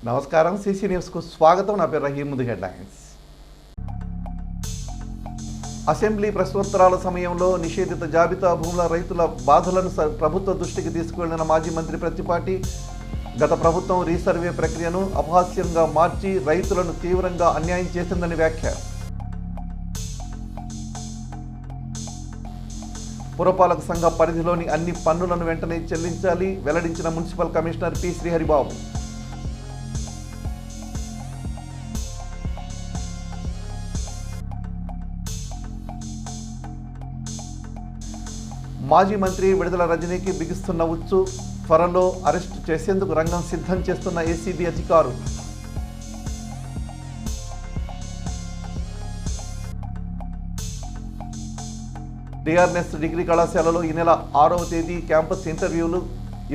నమస్కారం సిసి న్యూస్కు స్వాగతం. నా పేరు రహీం. ముందు హెడ్లైన్స్. అసెంబ్లీ ప్రశ్నోత్తరాల సమయంలో నిషేధిత జాబితా భూముల రైతుల బాధలను ప్రభుత్వ దృష్టికి తీసుకువెళ్లిన మాజీ మంత్రి ప్రత్తిపాటి గత ప్రభుత్వం రీసర్వే ప్రక్రియను అపహాస్యంగా మార్చి రైతులను తీవ్రంగా అన్యాయం చేసిందని వ్యాఖ్య. పురపాలక సంఘ పరిధిలోని అన్ని పన్నులను వెంటనే చెల్లించాలి వెల్లడించిన మున్సిపల్ కమిషనర్ పి శ్రీహరిబాబు. మాజీ మంత్రి విడుదల రజనీకి బిగిస్తున్న ఉచ్చు, త్వరలో అరెస్టు చేసేందుకు రంగం సిద్ధం చేస్తున్న ఏసీబీ అధికారులు. డిఆర్ఎస్ డిగ్రీ కళాశాలలో ఈ నెల 6వ తేదీ క్యాంపస్ ఇంటర్వ్యూలు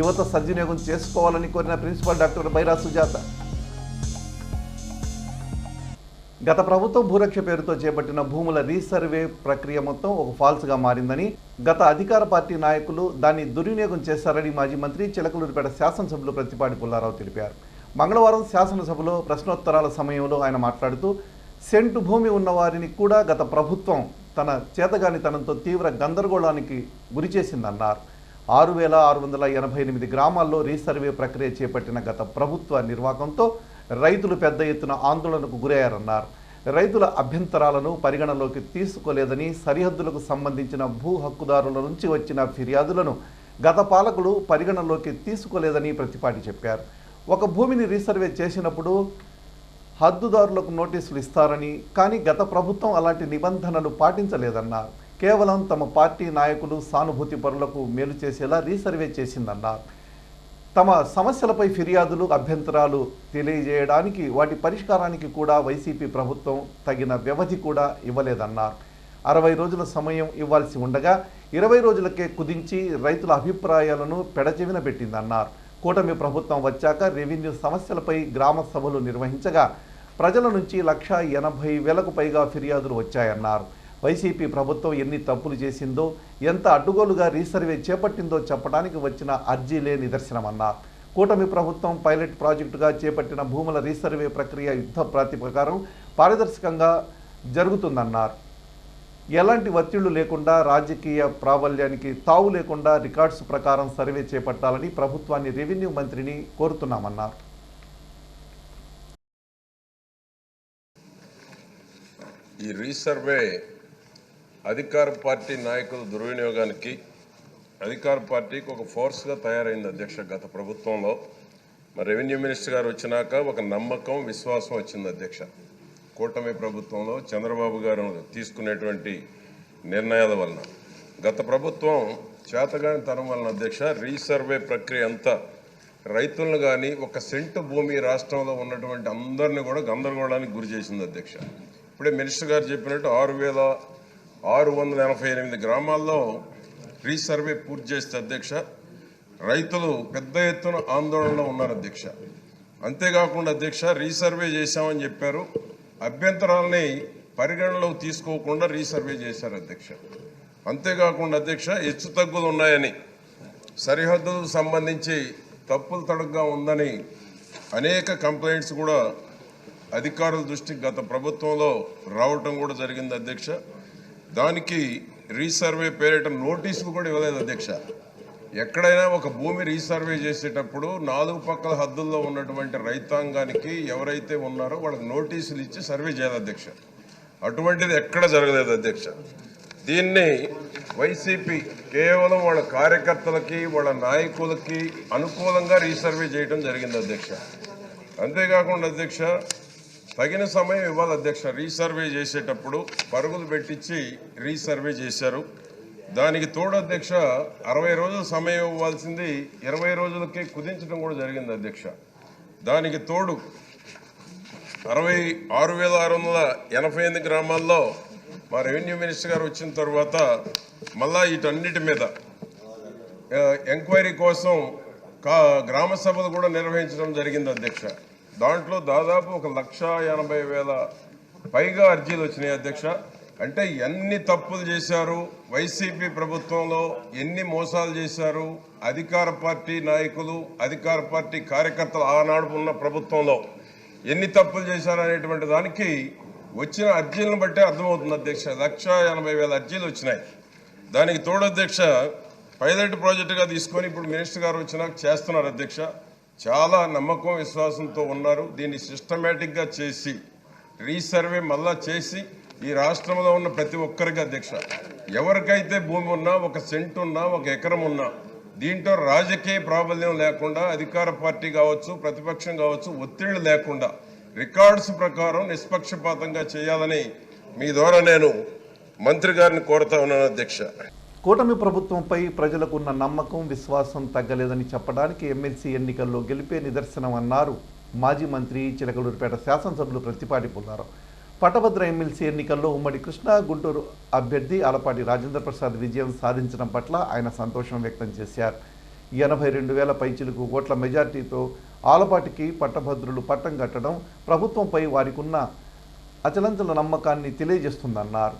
యువత సద్వినియోగం చేసుకోవాలని కోరిన ప్రిన్సిపల్ డాక్టర్ బైరా సుజాత. గత ప్రభుత్వం భూరక్ష పేరుతో చేపట్టిన భూముల రీసర్వే ప్రక్రియ మొత్తం ఒక ఫాల్స్గా మారిందని, గత అధికార పార్టీ నాయకులు దాన్ని దుర్వినియోగం చేశారని మాజీ మంత్రి చిలకలూరిపేట శాసనసభ్యులు ప్రత్తిపాటి పుల్లారావు తెలిపారు. మంగళవారం శాసనసభలో ప్రశ్నోత్తరాల సమయంలో ఆయన మాట్లాడుతూ, సెంటు భూమి ఉన్న వారిని కూడా గత ప్రభుత్వం తన చేతగానితనంతో తీవ్ర గందరగోళానికి గురిచేసిందన్నారు. 6,688 గ్రామాల్లో రీసర్వే ప్రక్రియ చేపట్టిన గత ప్రభుత్వ నిర్వాకంతో రైతులు పెద్ద ఎత్తున ఆందోళనకు గురయ్యారన్నారు. రైతుల అభ్యంతరాలను పరిగణలోకి తీసుకోలేదని, సరిహద్దులకు సంబంధించిన భూ హక్కుదారుల నుంచి వచ్చిన ఫిర్యాదులను గత పాలకులు పరిగణలోకి తీసుకోలేదని ప్రత్తిపాటి చెప్పారు. ఒక భూమిని రీసర్వే చేసినప్పుడు హద్దుదారులకు నోటీసులు ఇస్తారని, కానీ గత ప్రభుత్వం అలాంటి నిబంధనలు పాటించలేదన్నారు. కేవలం తమ పార్టీ నాయకులు సానుభూతి పరులకు మేలు చేసేలా రీసర్వే చేసిందన్నారు. తమ సమస్యలపై ఫిర్యాదులు, అభ్యంతరాలు తెలియజేయడానికి, వాటి పరిష్కారానికి కూడా వైసీపీ ప్రభుత్వం తగిన వ్యవధి కూడా ఇవ్వలేదన్నారు. 60 రోజుల సమయం ఇవ్వాల్సి ఉండగా 20 రోజులకే కుదించి రైతుల అభిప్రాయాలను పెడచెవిన పెట్టిందన్నారు. కూటమి ప్రభుత్వం వచ్చాక రెవెన్యూ సమస్యలపై గ్రామ సభలు నిర్వహించగా ప్రజల నుంచి 1,80,000కు పైగా ఫిర్యాదులు వచ్చాయన్నారు. వైసీపీ ప్రభుత్వం ఎన్ని తప్పులు చేసిందో, ఎంత అడ్డుగోలుగా రీసర్వే చేపట్టిందో చెప్పడానికి వచ్చిన అర్జీలే నిదర్శనమన్నారు. కూటమి ప్రభుత్వం పైలట్ ప్రాజెక్టుగా చేపట్టిన భూముల రీసర్వే ప్రక్రియ యుద్ధ ప్రాతిపదికన పారదర్శకంగా జరుగుతుందన్నారు. ఎలాంటి ఒత్తిళ్లు లేకుండా, రాజకీయ ప్రాబల్యానికి తావు లేకుండా రికార్డ్స్ ప్రకారం సర్వే చేపట్టాలని ప్రభుత్వాన్ని, రెవెన్యూ మంత్రిని కోరుతున్నామన్నారు. ఈ రీసర్వే అధికార పార్టీ నాయకుల దుర్వినియోగానికి, అధికార పార్టీకి ఒక ఫోర్స్గా తయారైంది అధ్యక్ష. గత ప్రభుత్వంలో మరి రెవెన్యూ మినిస్టర్ గారు వచ్చినాక ఒక నమ్మకం, విశ్వాసం వచ్చింది అధ్యక్ష. కూటమి ప్రభుత్వంలో చంద్రబాబు గారు తీసుకునేటువంటి నిర్ణయాల వలన, గత ప్రభుత్వం చేతగాని తరం వలన అధ్యక్ష రీసర్వే ప్రక్రియ అంతా రైతులను కానీ, ఒక సెంటు భూమి రాష్ట్రంలో ఉన్నటువంటి అందరినీ కూడా గందరగోళానికి గురి చేసింది అధ్యక్ష. ఇప్పుడే మినిస్టర్ గారు చెప్పినట్టు 6,688 గ్రామాల్లో రీసర్వే పూర్తి చేస్తే అధ్యక్ష రైతులు పెద్ద ఎత్తున ఆందోళనలో ఉన్నారు అధ్యక్ష. అంతేకాకుండా అధ్యక్ష రీసర్వే చేశామని చెప్పారు, అభ్యంతరాలని పరిగణలోకి తీసుకోకుండా రీసర్వే చేశారు అధ్యక్ష. అంతేకాకుండా అధ్యక్ష హెచ్చు తగ్గులు ఉన్నాయని, సరిహద్దులకు సంబంధించి తప్పులు తడుగ్గా ఉందని అనేక కంప్లైంట్స్ కూడా అధికారుల దృష్టికి గత ప్రభుత్వంలో రావటం కూడా జరిగింది అధ్యక్ష. దానికి రీసర్వే పేరిట నోటీసులు కూడా ఇవ్వలేదు అధ్యక్ష. ఎక్కడైనా ఒక భూమి రీసర్వే చేసేటప్పుడు 4 పక్కల హద్దుల్లో ఉన్నటువంటి రైతాంగానికి ఎవరైతే ఉన్నారో వాళ్ళకి నోటీసులు ఇచ్చి సర్వే చేయాలి అధ్యక్ష. అటువంటిది ఎక్కడ జరగలేదు అధ్యక్ష. దీన్ని వైసీపీ కేవలం వాళ్ళ కార్యకర్తలకి, వాళ్ళ నాయకులకి అనుకూలంగా రీసర్వే చేయడం జరిగింది అధ్యక్ష. అంతేకాకుండా అధ్యక్ష తగిన సమయం ఇవ్వాలి అధ్యక్ష. రీసర్వే చేసేటప్పుడు పరుగులు పెట్టించి రీసర్వే చేశారు. దానికి తోడు అధ్యక్ష 60 రోజుల సమయం ఇవ్వాల్సింది 20 రోజులకే కుదించడం కూడా జరిగింది అధ్యక్ష. దానికి తోడు 6,688 గ్రామాల్లో మా రెవెన్యూ మినిస్టర్ గారు వచ్చిన తర్వాత మళ్ళా వీటన్నిటి మీద ఎంక్వైరీ కోసం గ్రామ సభలు కూడా నిర్వహించడం జరిగింది అధ్యక్ష. దాంట్లో దాదాపు 1,80,000 పైగా అర్జీలు వచ్చినాయి అధ్యక్ష. అంటే ఎన్ని తప్పులు చేశారు వైసీపీ ప్రభుత్వంలో, ఎన్ని మోసాలు చేశారు అధికార పార్టీ నాయకులు, అధికార పార్టీ కార్యకర్తలు ఆనాడు ఉన్న ప్రభుత్వంలో ఎన్ని తప్పులు చేశారు అనేటువంటి దానికి వచ్చిన అర్జీలను బట్టే అర్థమవుతుంది అధ్యక్ష. 1,80,000 అర్జీలు వచ్చినాయి. దానికి తోడు అధ్యక్ష పైలట్ ప్రాజెక్టుగా తీసుకొని ఇప్పుడు మినిస్టర్ గారు వచ్చినాక చేస్తున్నారు అధ్యక్ష. చాలా నమ్మకం విశ్వాసంతో ఉన్నారు. దీన్ని సిస్టమేటిక్గా చేసి రీసర్వే మళ్ళా చేసి ఈ రాష్ట్రంలో ఉన్న ప్రతి ఒక్కరికి అధ్యక్ష, ఎవరికైతే భూమి ఉన్నా, 1 సెంటు ఉన్నా, 1 ఎకరం ఉన్నా, దీంట్లో రాజకీయ ప్రాబల్యం లేకుండా అధికార పార్టీ కావచ్చు, ప్రతిపక్షం కావచ్చు, ఒత్తిళ్లు లేకుండా రికార్డ్స్ ప్రకారం నిష్పక్షపాతంగా చేయాలని మీ ద్వారా నేను మంత్రి గారిని కోరుతా ఉన్నాను అధ్యక్ష. కూటమి ప్రభుత్వంపై ప్రజలకు ఉన్న నమ్మకం, విశ్వాసం తగ్గలేదని చెప్పడానికి ఎమ్మెల్సీ ఎన్నికల్లో గెలిపే నిదర్శనం అన్నారు మాజీ మంత్రి చిలకలూరిపేట శాసనసభ్యులు ప్రత్తిపాటి పుల్లారావు. పట్టభద్ర ఎమ్మెల్సీ ఎన్నికల్లో ఉమ్మడి కృష్ణా గుంటూరు అభ్యర్థి ఆలపాటి రాజేంద్ర ప్రసాద్ విజయం సాధించడం పట్ల ఆయన సంతోషం వ్యక్తం చేశారు. 82,000 పైచిలుకు ఓట్ల మెజార్టీతో ఆలపాటికి పట్టభద్రులు పట్టం కట్టడం ప్రభుత్వంపై వారికున్న అచలంచల నమ్మకాన్ని తెలియజేస్తుందన్నారు.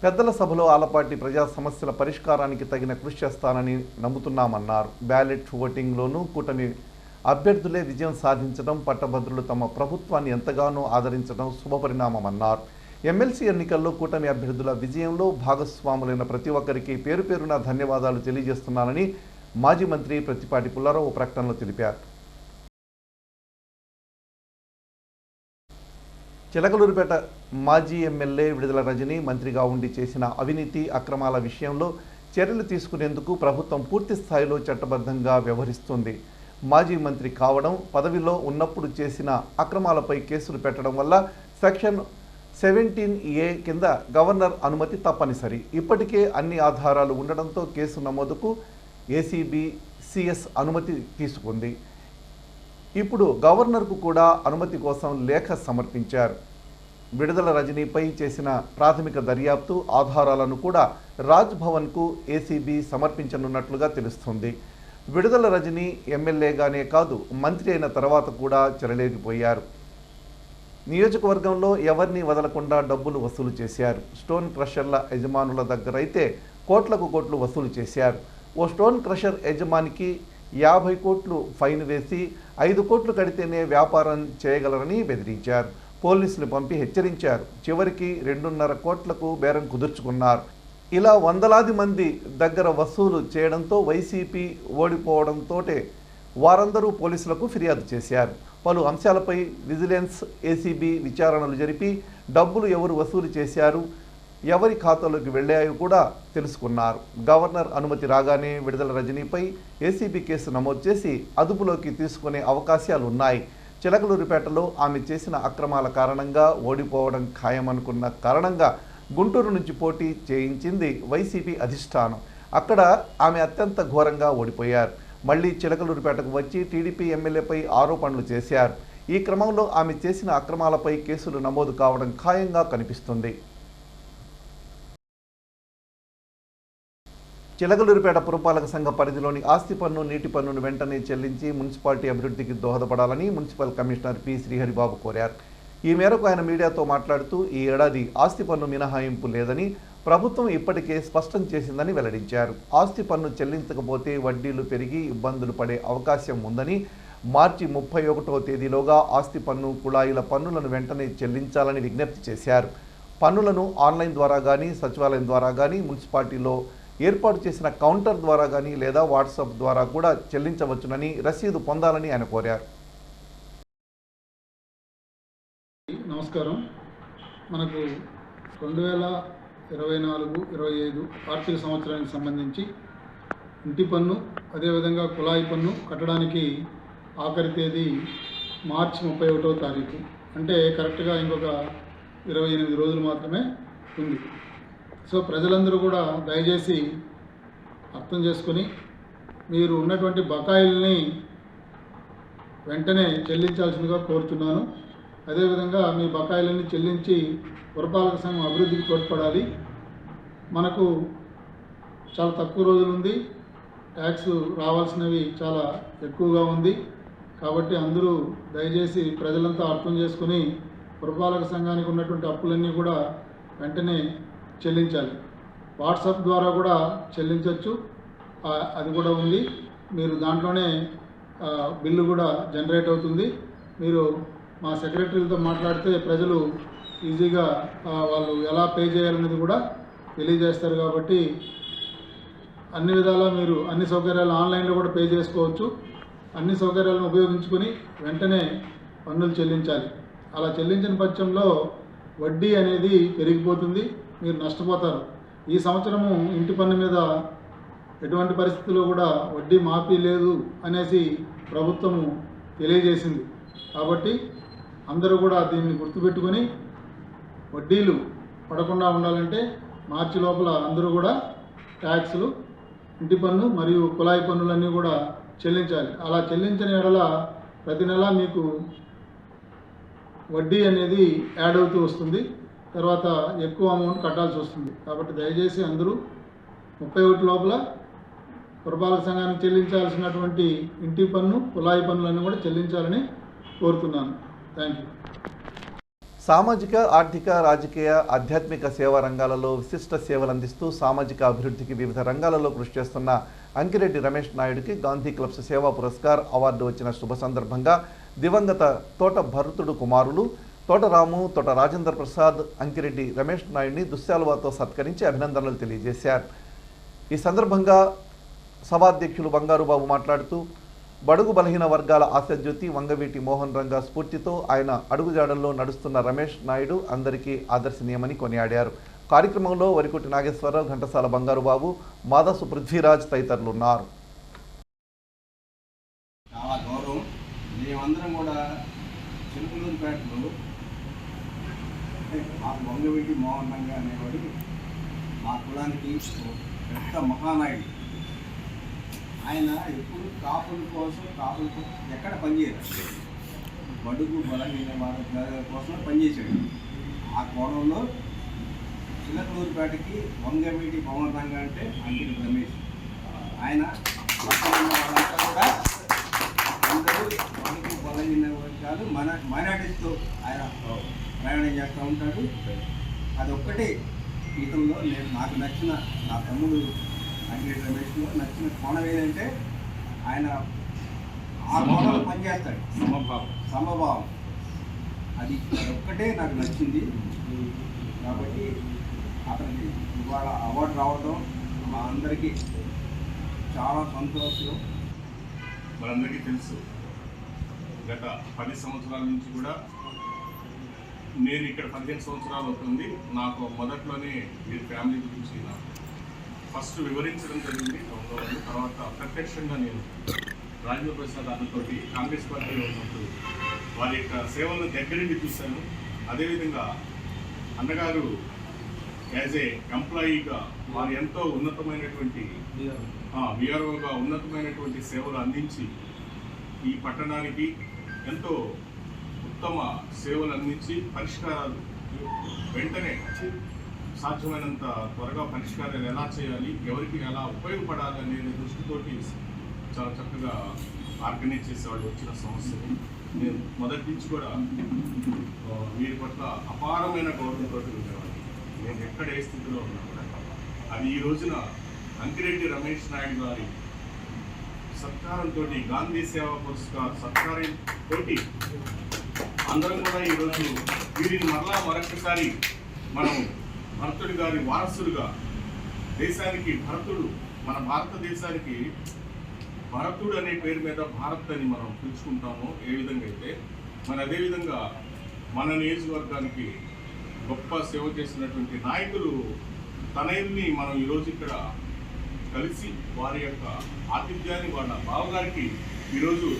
పెద్దల సభలో ఆలపాటి ప్రజా సమస్యల పరిష్కారానికి తగిన కృషి చేస్తానని నమ్ముతున్నామన్నారు. బ్యాలెట్ ఓటింగ్లోనూ కూటమి అభ్యర్థులే విజయం సాధించడం, పట్టభద్రులు తమ ప్రభుత్వాన్ని ఎంతగానో ఆదరించడం శుభపరిణామమన్నారు. ఎమ్మెల్సీ ఎన్నికల్లో కూటమి అభ్యర్థుల విజయంలో భాగస్వాములైన ప్రతి ఒక్కరికి పేరు పేరున ధన్యవాదాలు తెలియజేస్తున్నానని మాజీ మంత్రి ప్రత్తిపాటి పుల్లారావు ప్రకటనలో తెలిపారు. చిలకలూరిపేట మాజీ ఎమ్మెల్యే విడుదల రజని మంత్రిగా ఉండి చేసిన అవినీతి అక్రమాల విషయంలో చర్యలు తీసుకునేందుకు ప్రభుత్వం పూర్తి స్థాయిలో చట్టబద్ధంగా వ్యవహరిస్తుంది. మాజీ మంత్రి కావడం, పదవిలో ఉన్నప్పుడు చేసిన అక్రమాలపై కేసులు పెట్టడం వల్ల సెక్షన్ 17A కింద గవర్నర్ అనుమతి తప్పనిసరి. ఇప్పటికే అన్ని ఆధారాలు ఉండడంతో కేసు నమోదుకు ఏసీబీ సిఎస్ అనుమతి తీసుకుంది. ఇప్పుడు గవర్నర్కు కూడా అనుమతి కోసం లేఖ సమర్పించారు. విడుదల రజనీపై చేసిన ప్రాథమిక దర్యాప్తు ఆధారాలను కూడా రాజ్ భవన్కు ఏసీబీ సమర్పించనున్నట్లుగా తెలుస్తుంది. విడుదల రజనీ ఎమ్మెల్యేగానే కాదు, మంత్రి అయిన తర్వాత కూడా చెలలేగిపోయారు. నియోజకవర్గంలో ఎవరిని వదలకుండా డబ్బులు వసూలు చేశారు. స్టోన్ క్రషర్ల యజమానుల దగ్గర అయితే కోట్లకు కోట్లు వసూలు చేశారు. ఓ స్టోన్ క్రషర్ యజమానికి 50 కోట్లు ఫైన్ వేసి 5 కోట్లు కడితేనే వ్యాపారం చేయగలరని బెదిరించారు. పోలీసులు పంపి హెచ్చరించారు. చివరికి 2.5 కోట్లకు బేరం కుదుర్చుకున్నారు. ఇలా వందలాది మంది దగ్గర వసూలు చేయడంతో వైసీపీ ఓడిపోవడంతో వారందరూ పోలీసులకు ఫిర్యాదు చేశారు. పలు అంశాలపై విజిలెన్స్, ఏసీబీ విచారణలు జరిపి డబ్బులు ఎవరు వసూలు చేశారు, ఎవరి ఖాతాలోకి వెళ్ళాయో కూడా తెలుసుకున్నారు. గవర్నర్ అనుమతి రాగానే విడుదల రజనీపై ఏసీబీ కేసు నమోదు చేసి అదుపులోకి తీసుకునే అవకాశాలు ఉన్నాయి. చిలకలూరిపేటలో ఆమె చేసిన అక్రమాల కారణంగా ఓడిపోవడం ఖాయమనుకున్న కారణంగా గుంటూరు నుంచి పోటీ చేయించింది వైసీపీ అధిష్టానం. అక్కడ ఆమె అత్యంత ఘోరంగా ఓడిపోయారు. మళ్లీ చిలకలూరిపేటకు వచ్చి టీడీపీ ఎమ్మెల్యేపై ఆరోపణలు చేశారు. ఈ క్రమంలో ఆమె చేసిన అక్రమాలపై కేసులు నమోదు కావడం ఖాయంగా కనిపిస్తుంది. చిలకలూరిపేట పురపాలక సంఘ పరిధిలోని ఆస్తి పన్ను, నీటి పన్నును వెంటనే చెల్లించి మున్సిపాలిటీ అభివృద్ధికి దోహదపడాలని మున్సిపల్ కమిషనర్ పి శ్రీహరిబాబు కోరారు. ఈ మేరకు ఆయన మీడియాతో మాట్లాడుతూ ఈ ఏడాది ఆస్తి పన్ను మినహాయింపు లేదని ప్రభుత్వం ఇప్పటికే స్పష్టం చేసిందని వెల్లడించారు. ఆస్తి పన్ను చెల్లించకపోతే వడ్డీలు పెరిగి ఇబ్బందులు పడే అవకాశం ఉందని, మార్చి 31వ తేదీలోగా ఆస్తి పన్ను, కుళాయిల పన్నులను వెంటనే చెల్లించాలని విజ్ఞప్తి చేశారు. పన్నులను ఆన్లైన్ ద్వారా కానీ, సచివాలయం ద్వారా కానీ, మున్సిపాలిటీలో ఏర్పాటు చేసిన కౌంటర్ ద్వారా కానీ లేదా వాట్సాప్ ద్వారా కూడా చెల్లించవచ్చునని, రసీదు పొందాలని ఆయన కోరారు. నమస్కారం. మనకు 2024-25 ఆర్థిక సంవత్సరానికి సంబంధించి ఇంటి పన్ను, అదేవిధంగా కుళాయి పన్ను కట్టడానికి ఆఖరి తేదీ మార్చి 31వ తారీఖు. అంటే కరెక్ట్గా ఇంకొక 28 రోజులు మాత్రమే ఉంది. సో ప్రజలందరూ కూడా దయచేసి అర్థం చేసుకొని మీరు ఉన్నటువంటి బకాయిల్ని వెంటనే చెల్లించాల్సిందిగా కోరుతున్నాను. అదేవిధంగా మీ బకాయిలన్నీ చెల్లించి పురపాలక సంఘం అభివృద్ధికి తోడ్పడాలి. మనకు చాలా తక్కువ రోజులు ఉంది, ట్యాక్స్ రావాల్సినవి చాలా ఎక్కువగా ఉంది. కాబట్టి అందరూ దయచేసి ప్రజలంతా అర్థం చేసుకుని పురపాలక సంఘానికి ఉన్నటువంటి అప్పులన్నీ కూడా వెంటనే చెల్లించాలి. వాట్సాప్ ద్వారా కూడా చెల్లించవచ్చు, అది కూడా ఉంది. మీరు దాంట్లోనే బిల్లు కూడా జనరేట్ అవుతుంది. మీరు మా సెక్రటరీలతో మాట్లాడితే ప్రజలు ఈజీగా వాళ్ళు ఎలా పే చేయాలనేది కూడా తెలియజేస్తారు. కాబట్టి అన్ని విధాలా మీరు అన్ని సౌకర్యాలు ఆన్లైన్లో కూడా పే చేసుకోవచ్చు. అన్ని సౌకర్యాలను ఉపయోగించుకొని వెంటనే పన్నులు చెల్లించాలి. అలా చెల్లించిన పక్షంలో వడ్డీ అనేది పెరిగిపోతుంది, మీరు నష్టపోతారు. ఈ సంవత్సరము ఇంటి పన్ను మీద ఎటువంటి పరిస్థితుల్లో కూడా వడ్డీ మాఫీ లేదు అనేసి ప్రభుత్వము తెలియజేసింది. కాబట్టి అందరూ కూడా దీన్ని గుర్తుపెట్టుకొని వడ్డీలు పడకుండా ఉండాలంటే మార్చి లోపల అందరూ కూడా ట్యాక్సులు, ఇంటి పన్ను మరియు కుళాయి పన్నులన్నీ కూడా చెల్లించాలి. అలా చెల్లించిన ఎడల ప్రతి నెల మీకు వడ్డీ అనేది యాడ్ అవుతూ వస్తుంది, తర్వాత ఎక్కువ అమౌంట్ కట్టాల్సి వస్తుంది. కాబట్టి దయచేసి అందరూ 31 లోపల పురపాలక సంఘానికి చెల్లించాల్సినటువంటి ఇంటి పన్ను, కుళాయి పన్నులన్నీ కూడా చెల్లించాలని కోరుతున్నాను. Thank you. సామాజిక, ఆర్థిక, రాజకీయ, ఆధ్యాత్మిక సేవా రంగాలలో విశిష్ట సేవలు అందిస్తూ సామాజిక అభివృద్ధికి వివిధ రంగాలలో కృషి చేస్తున్న అంకిరెడ్డి రమేష్ నాయుడుకి గాంధీ క్లబ్స్ సేవా పురస్కార్ అవార్డు వచ్చిన శుభ సందర్భంగా దివంగత తోట భరతుడు కుమారులు తోట రాము, తోట రాజేంద్ర ప్రసాద్ అంకిరెడ్డి రమేష్ నాయుడిని దుశ్శాలువాతో సత్కరించి అభినందనలు తెలియజేశారు. ఈ సందర్భంగా సభాధ్యక్షులు బంగారుబాబు మాట్లాడుతూ బడుగు బలహీన వర్గాల ఆశాజ్యోతి వంగవీటి మోహన్ రంగా స్ఫూర్తితో ఆయన అడుగుజాడల్లో నడుస్తున్న రమేష్ నాయుడు అందరికీ ఆదర్శనీయమని కొనియాడారు. కార్యక్రమంలో వరికుటి నాగేశ్వరరావు, ఘంటసాల బంగారుబాబు, మాదాసు పృథ్వీరాజ్ తదితరులు ఉన్నారు. చాలా గౌరవం. మేమందరం కూడా చిలుకలూరుపేటలో వంగవీటి మోహన్ రంగా అనేవాడు మా కులానికి పెద్ద మహానాయుడు. ఆయన ఎప్పుడు కాపుల కోసం ఎక్కడ పనిచేయరు, బడుగు బలహీన వాళ్ళ కోసం పనిచేశాడు. ఆ కోణంలో చిలకలూరుపేటకి వంగవీటి మోహన్ రంగా అంటే అంకిరెడ్డి రమేష్. ఆయన వాళ్ళంతా కూడా అందరూ బడుగు బలహీన వర్గాలు మైనారిటీస్తో ఆయన ప్రయాణం చేస్తూ ఉంటాడు. అదొక్కటే గీతంలో నాకు నచ్చిన, నా తమ్ముడు అంకిరెడ్డి రమేష్లో నచ్చిన కోణం ఏదంటే ఆయన ఆ కోణంలో పనిచేస్తాడు, సమభావం. అది ఒక్కటే నాకు నచ్చింది. కాబట్టి అతనికి ఇవాళ అవార్డు రావడం మా అందరికీ చాలా సంతోషం. మనందరికీ తెలుసు, గత 10 సంవత్సరాల నుంచి కూడా నేను ఇక్కడ 15 సంవత్సరాలు అవుతుంది. నాకు మొదట్లోనే వీరి ఫ్యామిలీ గురించి నాకు ఫస్ట్ వివరించడం జరిగింది. తర్వాత ప్రత్యక్షంగా నేను రాజేంద్ర ప్రసాద్ అన్నతోటి కాంగ్రెస్ పార్టీలో ఉన్నప్పుడు వారి యొక్క సేవలను దగ్గరుండి చూశాను. అదేవిధంగా అన్నగారు యాజ్ ఏ ఎంప్లాయీగా వారు ఎంతో ఉన్నతమైనటువంటి విఆర్ఓగా ఉన్నతమైనటువంటి సేవలు అందించి ఈ పట్టణానికి ఎంతో ఉత్తమ సేవలు అందించి పరిష్కారాలు వెంటనే సాధ్యమైనంత త్వరగా పరిష్కారాలు ఎలా చేయాలి, ఎవరికి ఎలా ఉపయోగపడాలి అనే దృష్టితోటి చాలా చక్కగా ఆర్గనైజ్ చేసేవాళ్ళు వచ్చిన సమస్యని. నేను మొదటి నుంచి కూడా వీరి పట్ల అపారమైన గౌరవంతో ఉండేవాడిని. నేను ఎక్కడ ఏ స్థితిలో ఉన్నా కూడా అది ఈ రోజున అంకిరెడ్డి రమేష్ నాయుడు గారి సత్కారంతో, గాంధీ సేవా పురస్కార్ సత్కారంతో అందరం కూడా ఈరోజు వీరిని మరొకసారి మనం భరతుడి గారి వారసులుగా దేశానికి భరతుడు, మన భారతదేశానికి భరతుడు అనే పేరు మీద భారత్ అని మనం పిలుచుకుంటాము. ఏ విధంగా అయితే మరి అదేవిధంగా మన నియోజకవర్గానికి గొప్ప సేవ చేసినటువంటి నాయకులు తనయుల్ని మనం ఈరోజు ఇక్కడ కలిసి వారి యొక్క ఆతిథ్యాన్ని వాళ్ళ బావగారికి ఈరోజు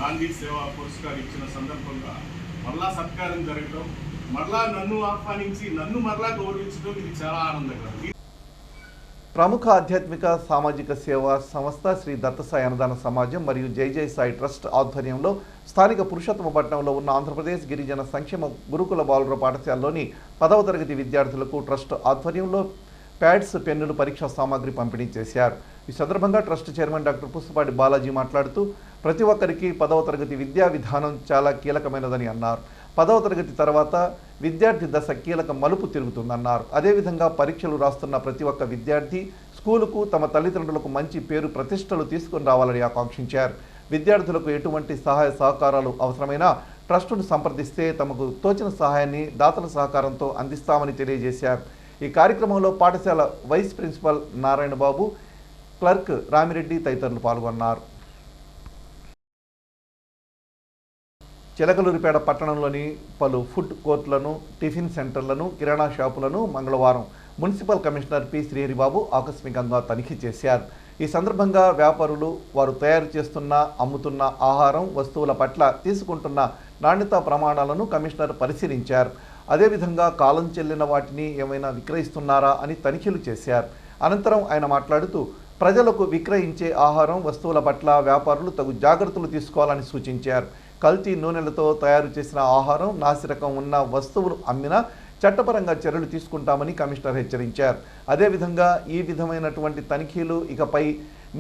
గాంధీ సేవా పురస్కారం ఇచ్చిన సందర్భంగా మరలా సత్కారం జరగడం, మరలా నన్ను ఆహ్వానించి నన్ను మరలా గౌరవించడం ఇది చాలా ఆనందకరం. ప్రముఖ ఆధ్యాత్మిక సామాజిక సేవా సంస్థ శ్రీ దత్తసాయి అన్నదాన సమాజం మరియు జై జై సాయి ట్రస్ట్ ఆధ్వర్యంలో స్థానిక పురుషోత్తమపట్నంలో ఉన్న ఆంధ్రప్రదేశ్ గిరిజన సంక్షేమ గురుకుల బాలుర పాఠశాలలోని 10వ తరగతి విద్యార్థులకు ట్రస్ట్ ఆధ్వర్యంలో ప్యాడ్స్, పెన్నులు, పరీక్షా సామాగ్రి పంపిణీ చేశారు. ఈ సందర్భంగా ట్రస్ట్ చైర్మన్ డాక్టర్ పుస్తపాటి బాలాజీ మాట్లాడుతూ ప్రతి ఒక్కరికి 10వ తరగతి విద్యా విధానం చాలా కీలకమైనదని అన్నారు. 10వ తరగతి తర్వాత విద్యార్థి దశ కీలక మలుపు తిరుగుతుందన్నారు. అదేవిధంగా పరీక్షలు రాస్తున్న ప్రతి ఒక్క విద్యార్థి స్కూలుకు తమ తల్లిదండ్రులకు మంచి పేరు ప్రతిష్టలు తీసుకుని రావాలని ఆకాంక్షించారు. విద్యార్థులకు ఎటువంటి సహాయ సహకారాలు అవసరమైనా ట్రస్టును సంప్రదిస్తే తమకు తోచిన సహాయాన్ని దాతల సహకారంతో అందిస్తామని తెలియజేశారు. ఈ కార్యక్రమంలో పాఠశాల vice principal Narayanababu, clerk Ramireddy తదితరులు పాల్గొన్నారు. చిలకలూరిపేట పట్టణంలోని పలు ఫుడ్ కోర్టులను, టిఫిన్ సెంటర్లను, కిరాణా షాపులను మంగళవారం మున్సిపల్ కమిషనర్ పి. శ్రీహరిబాబు ఆకస్మికంగా తనిఖీ చేశారు. ఈ సందర్భంగా వ్యాపారులు వారు తయారు చేస్తున్న, అమ్ముతున్న ఆహారం వస్తువుల పట్ల తీసుకుంటున్న నాణ్యతా ప్రమాణాలను కమిషనర్ పరిశీలించారు. అదేవిధంగా కాలం చెల్లిన వాటిని ఏమైనా విక్రయిస్తున్నారా అని తనిఖీలు చేశారు. అనంతరం ఆయన మాట్లాడుతూ ప్రజలకు విక్రయించే ఆహారం వస్తువుల పట్ల వ్యాపారులు తగు జాగ్రత్తలు తీసుకోవాలని సూచించారు. కల్తీ నూనెలతో తయారు చేసిన ఆహారం, నాసిరకం ఉన్న వస్తువులు అమ్మినా చట్టపరంగా చర్యలు తీసుకుంటామని కమిషనర్ హెచ్చరించారు. అదేవిధంగా ఈ విధమైనటువంటి తనిఖీలు ఇకపై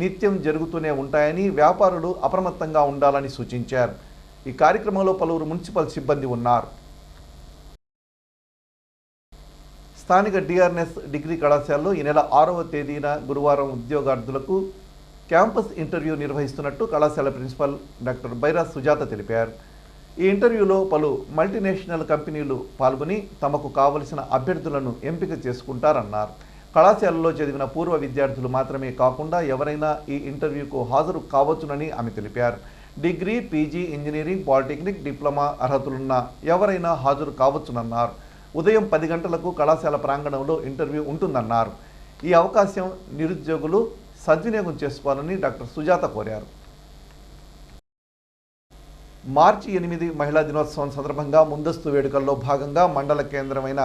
నిత్యం జరుగుతూనే ఉంటాయని వ్యాపారులు అప్రమత్తంగా ఉండాలని సూచించారు. ఈ కార్యక్రమంలో పలువురు మున్సిపల్ సిబ్బంది ఉన్నారు. స్థానిక డిఆర్ఎస్ డిగ్రీ కళాశాలలో ఈ నెల 6వ తేదీన గురువారం ఉద్యోగార్థులకు క్యాంపస్ ఇంటర్వ్యూ నిర్వహిస్తున్నట్టు కళాశాల ప్రిన్సిపల్ డాక్టర్ బైరా సుజాత తెలిపారు. ఈ ఇంటర్వ్యూలో పలు మల్టీనేషనల్ కంపెనీలు పాల్గొని తమకు కావలసిన అభ్యర్థులను ఎంపిక చేసుకుంటారన్నారు. కళాశాలలో చదివిన పూర్వ విద్యార్థులు మాత్రమే కాకుండా ఎవరైనా ఈ ఇంటర్వ్యూకు హాజరు కావచ్చునని ఆమె తెలిపారు. Degree, PG, engineering, polytechnic, diploma అర్హతలున్న ఎవరైనా హాజరు కావచ్చునన్నారు. ఉదయం 10 గంటలకు కళాశాల ప్రాంగణంలో ఇంటర్వ్యూ ఉంటుందన్నారు. ఈ అవకాశం నిరుద్యోగులు సద్వినియోగం చేసుకోవాలని డాక్టర్ సుజాత కోరారు. మార్చి 8 మహిళా దినోత్సవం సందర్భంగా ముందస్తు వేడుకల్లో భాగంగా మండల కేంద్రమైన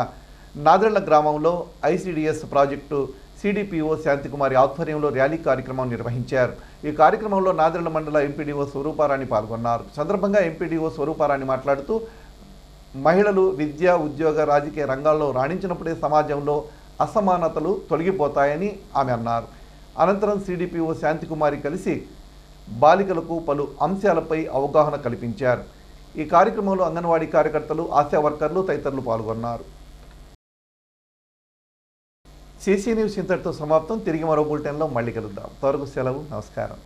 నాదెళ్ల గ్రామంలో ఐసిడిఎస్ ప్రాజెక్టు సిడిపిఓ శాంతికుమారి ఆధ్వర్యంలో ర్యాలీ కార్యక్రమం నిర్వహించారు. ఈ కార్యక్రమంలో నాదెళ్ల మండల ఎంపీడీఓ స్వరూపారాణి పాల్గొన్నారు. సందర్భంగా ఎంపీడీఓ స్వరూపారాణి మాట్లాడుతూ మహిళలు విద్య, ఉద్యోగ, రాజకీయ రంగాల్లో రాణించినప్పుడే సమాజంలో అసమానతలు తొలగిపోతాయని ఆమె అన్నారు. అనంతరం సిడిపిఓ శాంతికుమారి కలిసి బాలికలకు పలు అంశాలపై అవగాహన కల్పించారు. ఈ కార్యక్రమంలో అంగన్వాడీ కార్యకర్తలు, ఆశా వర్కర్లు తదితరులు పాల్గొన్నారు. సిసి న్యూస్ ఇంతటితో సమాప్తం. తిరిగి మరో బులెటిన్లో మళ్ళీ కలుద్దాం. త్వరగా సెలవు. నమస్కారం.